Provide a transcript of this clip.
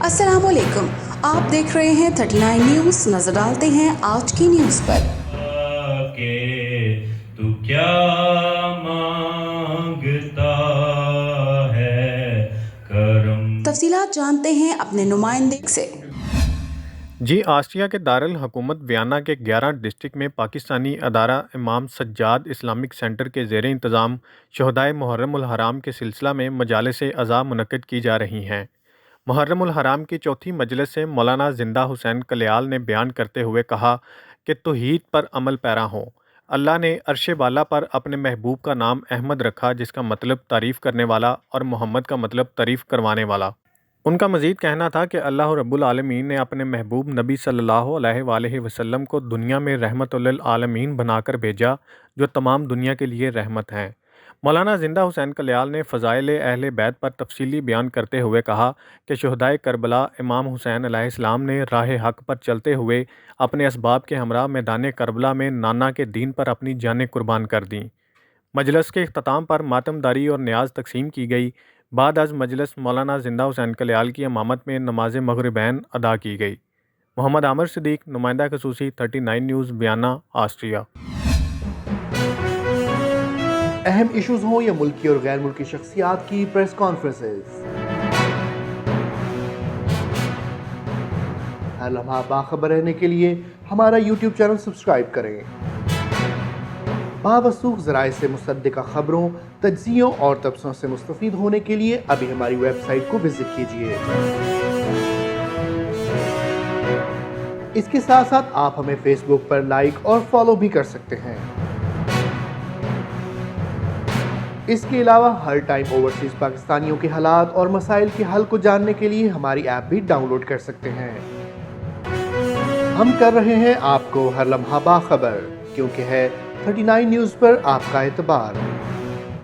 अस्सलाम वालेकुम, आप देख रहे हैं 39 न्यूज़। नजर डालते हैं आज की न्यूज़ पर। के तू क्या मांगता है करम। तफसीलात जानते हैं अपने नुमाइंदे से। जी ऑस्ट्रिया के दारुल हुकूमत वियना के 11 डिस्ट्रिक्ट में पाकिस्तानी अदारा इमाम सज्जाद इस्लामिक सेंटर के ज़ेर इंतज़ाम शुहदाए मुहर्रम उल हराम के सिलसिला में मजालिस अज़ा मुनक़्क़द की जा रही हैं। मुहर्रम उल हराम की चौथी मजलिस से मौलाना जिंदा हुसैन कल्याल ने बयान करते हुए कहा कि तौहीद पर अमल पैरा हों। अल्लाह ने अर्श वाला पर अपने महबूब का नाम अहमद रखा, जिसका मतलब तारीफ़ करने वाला, और मोहम्मद का मतलब तारीफ़ करवाने वाला। उनका मज़ीद कहना था कि अल्लाह रब्बुल आलमीन ने अपने महबूब नबी सल्लल्लाहु अलैहि वसल्लम को दुनिया में रहमतुल आलमीन बनाकर भेजा, जो तमाम दुनिया के लिए रहमत हैं। मौलाना जिंदा हुसैन कल्याल ने फ़ज़ाइल अहले बैत पर तफसीली बयान करते हुए कहा कि शुहदाए करबला इमाम हुसैन अलैहिस्सलाम ने राह हक़ पर चलते हुए अपने असबाब के हमरा मैदान करबला में नाना के दीन पर अपनी जानें कुर्बान कर दीं। मजलिस के इख्तिताम पर मातमदारी और न्याज तकसीम की गई। बाद अज मजलिस मौलाना जिंदा हुसैन कल्याल की इमामत में नमाज मगरिबैन अदा की गई। मोहम्मद आमिर सिद्दीक, नुमाइंदा खसूसी, 39 न्यूज़, वियना, ऑस्ट्रिया। अहम इश्यूज हों या मुल्की और गैर मुल्की शख्सियात की प्रेस कॉन्फ्रेंसेस, हर लम्हा बाखबर रहने के लिए हमारा यूट्यूब चैनल सब्सक्राइब करें। बावसूख ज़राए से मुसद्दिक़ा खबरों, तज्ज़ियों और तबसरों से मुस्तफ़ीद होने के लिए अभी हमारी वेबसाइट को विजिट कीजिए। इसके साथ साथ आप हमें फेसबुक पर लाइक और फॉलो भी कर सकते हैं। इसके अलावा हर टाइम ओवरसीज़ पाकिस्तानियों के हालात और मसाइल के हल को जानने के लिए हमारी ऐप भी डाउनलोड कर सकते हैं। हम कर रहे हैं आपको हर लम्हा बाखबर, क्योंकि है 39 न्यूज़ पर आपका एतबार।